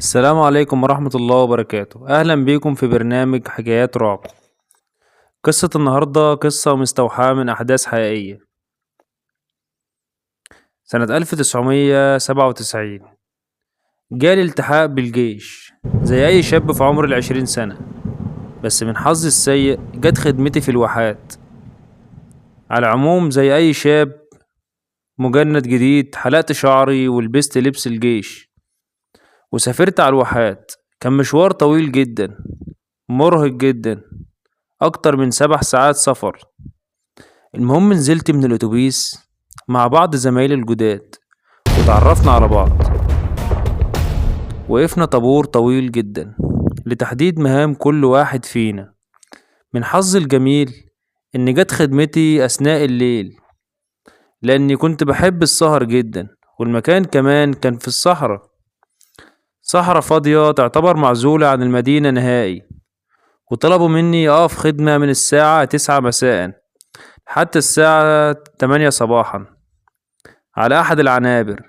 السلام عليكم ورحمة الله وبركاته. أهلا بيكم في برنامج حكايات رعب. قصة النهاردة قصة مستوحاة من أحداث حقيقية. سنة 1997 جالي التحاق بالجيش زي أي شاب في عمر ال20 سنة، بس من حظي السيء جت خدمتي في الواحات. على العموم زي أي شاب مجند جديد حلقت شعري ولبست لبس الجيش وسافرت على الواحات. كان مشوار طويل جدا، مرهق جدا، أكتر من 7 ساعات سفر. المهم نزلت من الأتوبيس مع بعض زمايلي الجداد وتعرفنا على بعض. وقفنا طابور طويل جدا لتحديد مهام كل واحد فينا. من حظي الجميل إن جت خدمتي أثناء الليل، لأني كنت بحب السهر جدا، والمكان كمان كان في الصحراء، صحراء فاضية تعتبر معزولة عن المدينة نهائي. وطلبوا مني أقف خدمة من الساعة 9 مساء حتى الساعة 8 صباحا على أحد العنابر.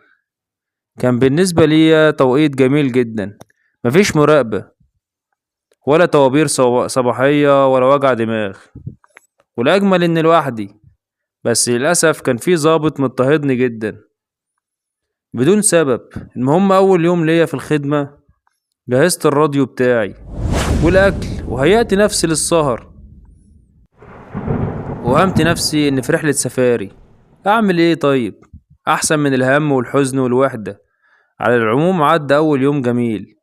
كان بالنسبة لي توقيت جميل جدا، مفيش مراقبة ولا طوابير صباحية ولا وجع دماغ، والأجمل إني لوحدي. بس للأسف كان في ضابط مضطهدني جدا بدون سبب. المهم أول يوم ليا في الخدمة جهزت الراديو بتاعي والأكل وهيأت نفسي للسهر، وهمت نفسي إني في رحلة سفاري. أعمل إيه طيب؟ أحسن من الهم والحزن والوحدة. على العموم عدى أول يوم جميل،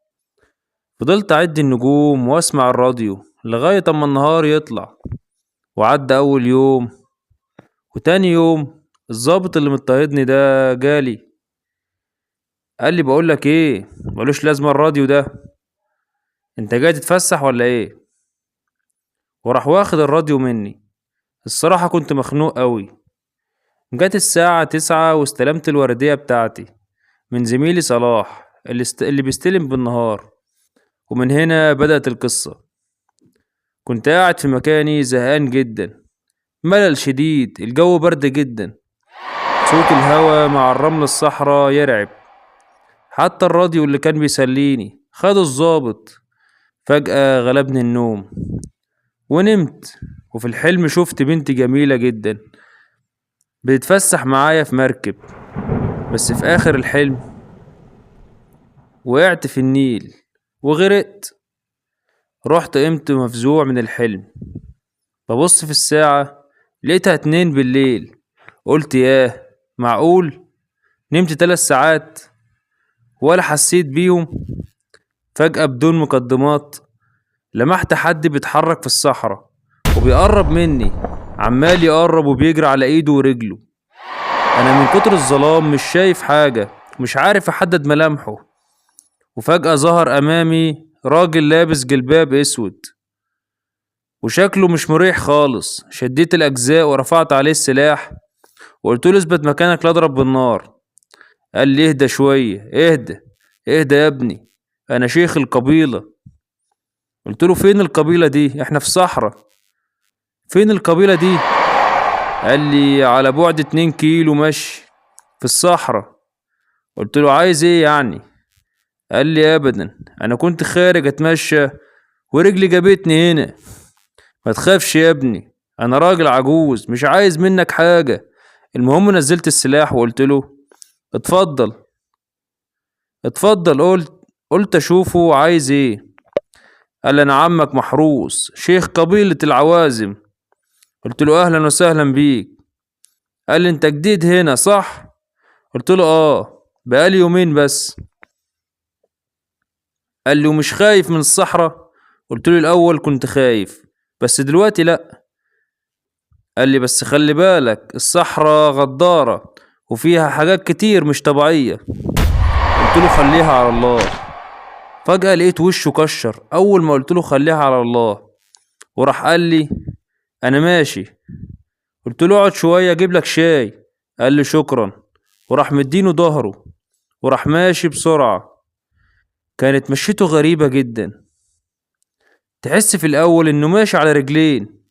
فضلت أعد النجوم وأسمع الراديو لغاية أما النهار يطلع. وعدى أول يوم وتاني يوم. الضابط اللي مضطهدني ده جالي قال لي بقولك إيه، ملوش لازمة الراديو ده، أنت جاي تتفسح ولا إيه؟ وراح واخد الراديو مني. الصراحة كنت مخنوق أوي. جت الساعة 9 واستلمت الوردية بتاعتي من زميلي صلاح اللي بيستلم بالنهار. ومن هنا بدأت القصة. كنت قاعد في مكاني زهقان جدا، ملل شديد، الجو برد جدا، صوت الهوا مع الرمل الصحراء يرعب. حتى الراديو اللي كان بيسليني خده الضابط. فجأة غلبني النوم ونمت. وفي الحلم شفت بنت جميلة جدا بتتفسح معايا في مركب. بس في آخر الحلم وقعت في النيل وغرقت. رحت قمت مفزوع من الحلم، ببص في الساعة لقيتها 2 بالليل. قلت ياه، معقول نمت 3 ساعات ولا حسيت بيهم؟ فجأة بدون مقدمات لمحت حد بيتحرك في الصحراء وبيقرب مني، عمال يقرب وبيجري على ايده ورجله. انا من كتر الظلام مش شايف حاجة، مش عارف احدد ملامحه. وفجأة ظهر امامي راجل لابس جلباب اسود وشكله مش مريح خالص. شديت الاجزاء ورفعت عليه السلاح وقلت له اثبت مكانك لا اضرب بالنار. قال لي اهدى شوية، اهدى اهدى يا ابني، انا شيخ القبيلة. قلت له فين القبيلة دي؟ احنا في صحراء، فين القبيلة دي؟ قال لي على بعد 2 كيلو مشي في الصحراء. قلت له عايز ايه يعني؟ قال لي ابدا، انا كنت خارج اتمشى ورجلي جابتني هنا. ما تخافش يا ابني، انا راجل عجوز مش عايز منك حاجة. المهم نزلت السلاح وقلت له اتفضل اتفضل. قلت اشوفه عايز ايه. قال لي انا عمك محروس شيخ قبيلة العوازم. قلت له اهلا وسهلا بيك. قال لي انت جديد هنا صح؟ قلت له اه، بقالي يومين بس. قال لي ومش خايف من الصحراء؟ قلت له الاول كنت خايف بس دلوقتي لا. قال لي بس خلي بالك الصحراء غدارة وفيها حاجات كتير مش طبيعية. قلت له خليها على الله. فجأة لقيت وشه كشر اول ما قلت له خليها على الله، وراح قال لي انا ماشي. قلت له اقعد شوية اجيب لك شاي. قال لي شكرا، وراح مدينه ظهره وراح ماشي بسرعة. كانت مشيته غريبة جدا، تحس في الأول إنه ماشي على رجلين،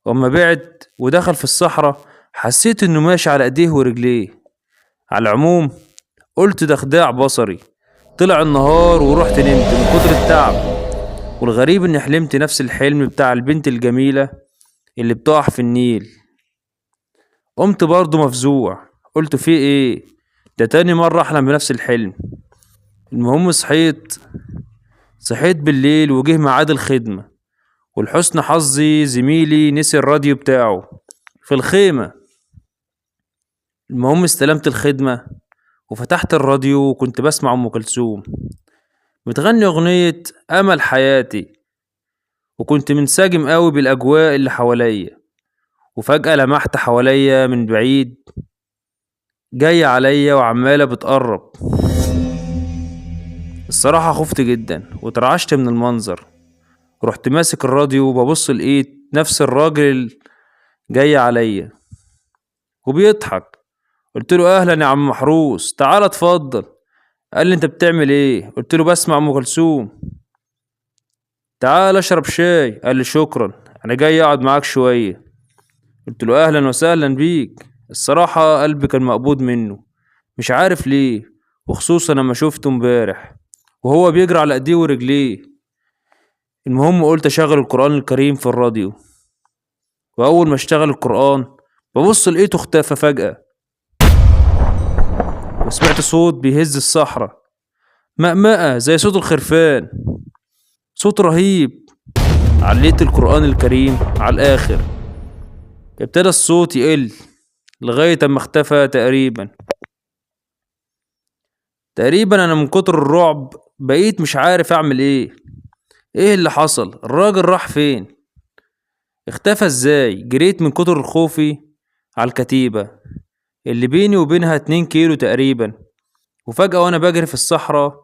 وأما بعد ودخل في الصحراء حسيت إنه ماشي على إيديه ورجليه. على العموم قلت ده خداع بصري، طلع النهار ورحت نمت من كتر التعب. والغريب اني حلمت نفس الحلم بتاع البنت الجميلة اللي بتقع في النيل. قمت برضه مفزوع، قلت في ايه؟ ده تاني مرة احلم بنفس الحلم. المهم صحيت بالليل وجه ميعاد الخدمة، ولحسن حظي زميلي نسي الراديو بتاعه في الخيمة. المهم استلمت الخدمة وفتحت الراديو وكنت بسمع أم كلثوم بتغني أغنية أمل حياتي، وكنت منسجم قوي بالأجواء اللي حواليا. وفجأة لمحت حواليا من بعيد جاية عليا وعمالة بتقرب. الصراحة خفت جدا وترعشت من المنظر. رحت ماسك الراديو وببص لقيت نفس الراجل جاي عليا وبيضحك. قلت له اهلا يا عم محروس، تعال اتفضل. قال لي انت بتعمل ايه؟ قلت له بسمع ام كلثوم. تعال اشرب شاي. قال لي شكرا، انا جاي اقعد معاك شويه. قلت له اهلا وسهلا بيك. الصراحه قلبي كان مقبوض منه، مش عارف ليه، وخصوصا لما شفته امبارح وهو بيجري على ايديه ورجليه. المهم قلت اشغل القران الكريم في الراديو، واول ما اشتغل القران ببص لقيته اختفى فجاه، وسمعت صوت بيهز الصحراء، مقمقة زي صوت الخرفان، صوت رهيب. عليت القرآن الكريم على الآخر، ابتدى الصوت يقل لغاية أما اختفى تقريبا أنا من كتر الرعب بقيت مش عارف أعمل إيه اللي حصل؟ الراجل راح فين؟ اختفى إزاي؟ جريت من كتر خوفي على الكتيبة اللي بيني وبينها 2 كيلو تقريبا. وفجأة وأنا بجري في الصحراء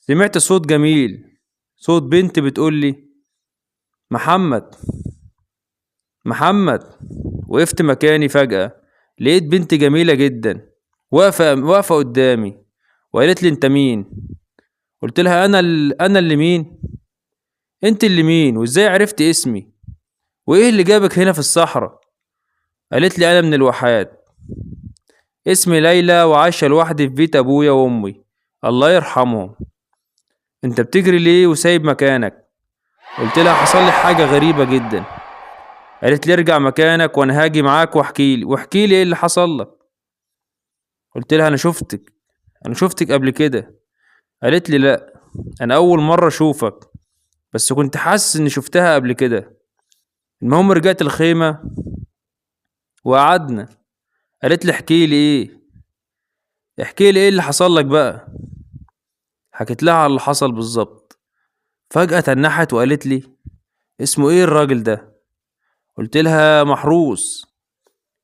سمعت صوت جميل، صوت بنت بتقولي محمد، محمد. وقفت مكاني فجأة، لقيت بنت جميلة جدا واقفة قدامي وقالت لي انت مين؟ قلت لها انا اللي مين؟ انت اللي مين وازاي عرفت اسمي؟ وايه اللي جابك هنا في الصحراء؟ قالت لي انا من الواحات، اسمي ليلى وعايشة لوحدي في بيت ابويا وامي الله يرحمهم. انت بتجري ليه وسايب مكانك؟ قلت لها حصل لي حاجة غريبة جدا. قالت لي ارجع مكانك وانا هاجي معاك واحكي لي ايه اللي حصل لك. قلت لها انا شفتك قبل كده. قالت لي لا، انا اول مرة اشوفك، بس كنت حاسس اني شفتها قبل كده. المهم رجعت الخيمة وقعدنا. قالت لي احكي لي ايه اللي حصل لك بقى. حكيت لها على اللي حصل بالظبط. فجأة تنحت وقالت لي اسمه ايه الراجل ده؟ قلت لها محروس.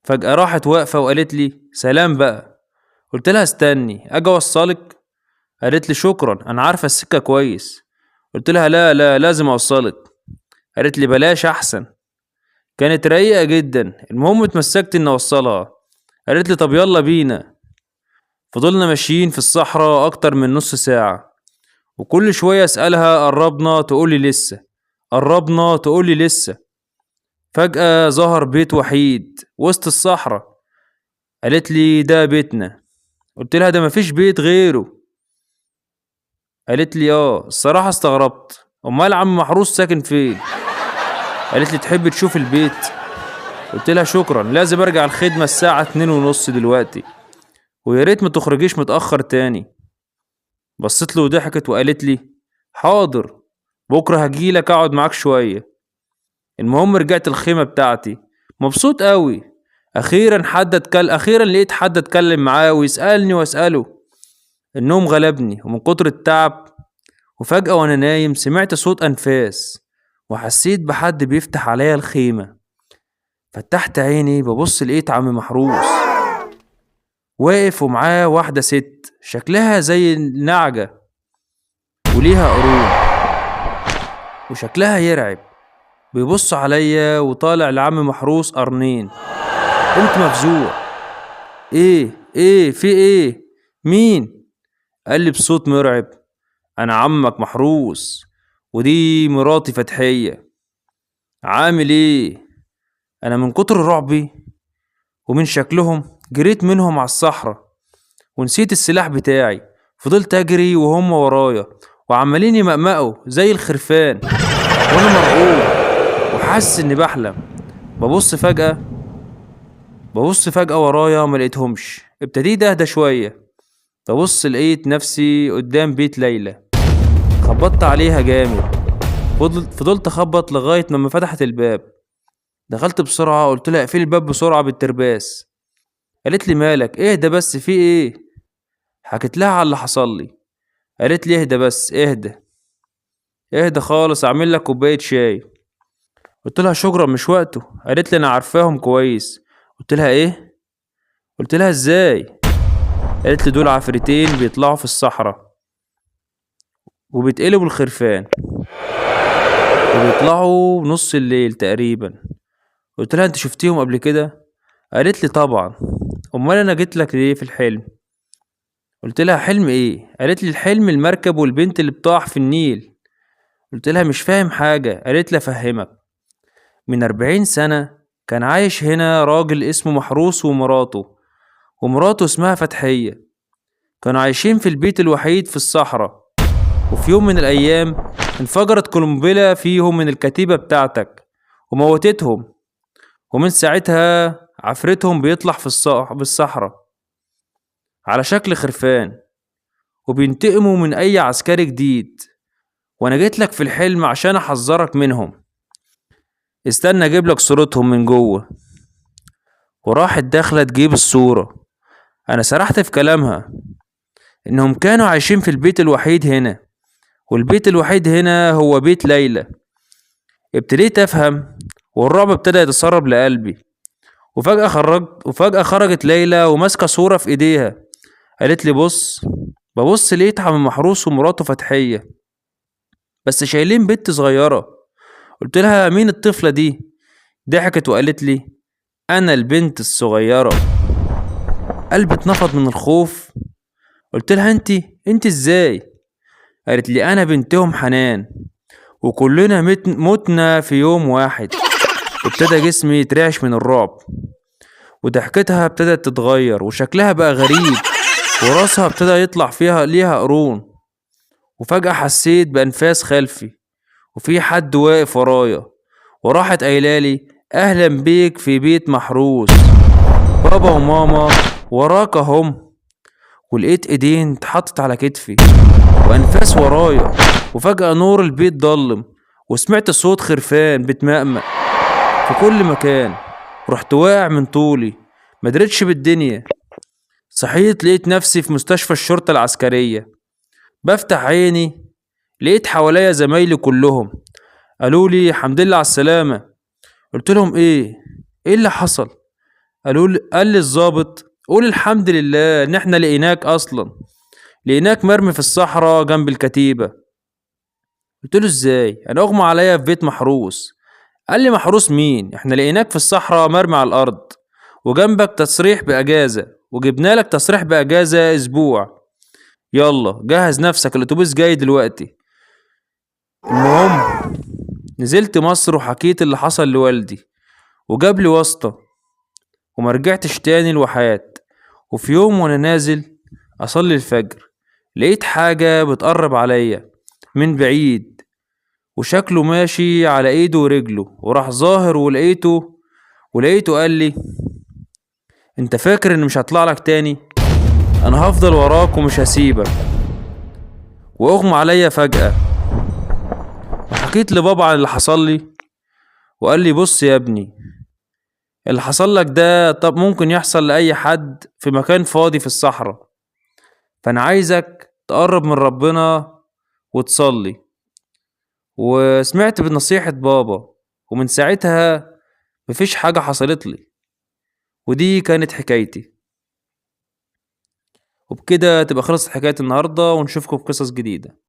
فجأة راحت واقفة وقالت لي سلام بقى. قلت لها استني اجي اوصلك. قالت لي شكرا انا عارفة السكة كويس. قلت لها لا لا لازم اوصلك. قالت لي بلاش احسن. كانت رايقة جدا. المهم اتمسكت اني اوصلها. قالت لي طب يلا بينا. فضلنا ماشيين في الصحراء اكتر من نص ساعة، وكل شوية اسألها قربنا تقولي لسه، قربنا تقولي لسه. فجأة ظهر بيت وحيد وسط الصحراء. قالت لي ده بيتنا. قلت لها ده مفيش بيت غيره. قالت لي اه. الصراحة استغربت، امال عم محروس ساكن فين؟ قالت لي تحب تشوف البيت؟ قلت لها شكرا، لازم ارجع الخدمة الساعة 2:30 دلوقتي، ويا ريت ما تخرجيش متأخر تاني. بصيت له وضحكت وقالت لي حاضر، بكرة هجيلك اقعد معاك شوية. المهم رجعت الخيمة بتاعتي مبسوط قوي. اخيرا لقيت حد اتكلم معاه ويسألني واسأله. النوم غلبني ومن كتر التعب، وفجأة وانا نايم سمعت صوت انفاس، وحسيت بحد بيفتح عليا الخيمة. فتحت عيني ببص لقيت عم محروس واقف ومعاه واحدة ست شكلها زي النعجة وليها قرون وشكلها يرعب. بيبص عليا وطالع لعم محروس قرنين. قمت مفزوع. ايه في ايه؟ مين؟ قال لي بصوت مرعب انا عمك محروس، ودي مراتي فتحية. عامل ايه؟ انا من كتر رعبي ومن شكلهم جريت منهم على الصحراء ونسيت السلاح بتاعي. فضلت اجري وهم ورايا وعمالين يمقمقوا زي الخرفان، وانا مرعوب وحاسس اني بحلم. ببص فجأة ببص فجأة ورايا ما لقيتهمش. ابتديت اهدى شوية، ببص لقيت نفسي قدام بيت ليلى. خبطت عليها جامد، فضلت اخبط لغاية ما فتحت الباب. دخلت بسرعة، قلت لها اقفلي الباب بسرعة بالترباس. قالت لي مالك، اهدى بس، في ايه؟ حكيت لها على اللي حصل لي. قالت لي اهدى بس، اهدى اهدى خالص، اعمل لك كوباية شاي. قلت لها شكرا مش وقته. قالت لي انا عارفاهم كويس. قلت لها ايه؟ قلت لها ازاي؟ قالت لي دول عفريتين بيطلعوا في الصحراء وبيتقلبوا الخرفان، وبيطلعوا نص الليل تقريبا. قلت لها انت شفتيهم قبل كده؟ قالت لي طبعا، امال انا جيت لك ليه في الحلم؟ قلت لها حلم ايه؟ قالت لي الحلم المركب والبنت اللي بتقع في النيل. قلت لها مش فاهم حاجة. قالت لي افهمك. من 40 سنة كان عايش هنا راجل اسمه محروس ومراته اسمها فتحية. كانوا عايشين في البيت الوحيد في الصحراء. وفي يوم من الأيام انفجرت قنبلة فيهم من الكتيبة بتاعتك وموتتهم. ومن ساعتها عفرتهم بيطلع بالصحراء على شكل خرفان، وبينتقموا من أي عسكري جديد. وأنا جيت لك في الحلم عشان أحذرك منهم. استنى أجيب لك صورتهم من جوه. وراحت داخلة تجيب الصورة. أنا سرحت في كلامها إنهم كانوا عايشين في البيت الوحيد هنا، والبيت الوحيد هنا هو بيت ليلى. ابتديت أفهم، والرعب ابتدى يتسرب لقلبي. وفجأة خرجت ليلى وماسكة صورة في إيديها. قالت لي بص. ببص لقيت عم محروس ومراته فتحية، بس شايلين بنت صغيرة. قلت لها مين الطفلة دي؟ ضحكت وقالت لي أنا البنت الصغيرة. قلبي اتنفض من الخوف. قلت لها انت ازاي؟ قالت لي أنا بنتهم حنان، وكلنا متنا في يوم واحد. ابتدى جسمي يترعش من الرعب، وضحكتها ابتدت تتغير وشكلها بقى غريب، وراسها ابتدى يطلع فيها ليها قرون. وفجأة حسيت بأنفاس خلفي، وفي حد واقف ورايا. وراحت قايلالي أهلا بيك في بيت محروس، بابا وماما وراك هم. ولقيت ايدين اتحطت على كتفي وأنفاس ورايا. وفجأة نور البيت ضلم، وسمعت صوت خرفان بتمأمأ في كل مكان. رحت واقع من طولي، مدرتش بالدنيا. صحيت لقيت نفسي في مستشفى الشرطة العسكرية. بفتح عيني لقيت حواليا زمايلي كلهم. قالوا لي الحمد لله على السلامة. قلت لهم ايه اللي حصل؟ قال لي الضابط قول الحمد لله ان احنا لقيناك اصلا، لقيناك مرمي في الصحراء جنب الكتيبة. قلت له ازاي؟ انا اغمى عليا في بيت محروس. قال لي محروس مين؟ احنا لقيناك في الصحراء مرمي على الارض، وجنبك تصريح باجازة، وجبنا لك تصريح باجازة اسبوع. يلا جهز نفسك، الاتوبيس جاي دلوقتي. المهم نزلت مصر وحكيت اللي حصل لوالدي، وجاب لي واسطة، ومرجعتش تاني الواحات. وفي يوم وانا نازل اصلي الفجر لقيت حاجة بتقرب عليا من بعيد، وشكله ماشي على ايده ورجله، وراح ظاهر ولقيته قال لي انت فاكر ان مش هطلع لك تاني؟ انا هفضل وراك ومش هسيبك. واغمى عليا فجأة. وحكيت لبابا عن اللي حصل لي، وقال لي بص يا ابني، اللي حصل لك ده طب ممكن يحصل لأي حد في مكان فاضي في الصحراء. فأنا عايزك تقرب من ربنا وتصلي. وسمعت بنصيحة بابا، ومن ساعتها مفيش حاجة حصلت لي. ودي كانت حكايتي. وبكده تبقى خلصت حكاية النهاردة، ونشوفكم في قصص جديدة.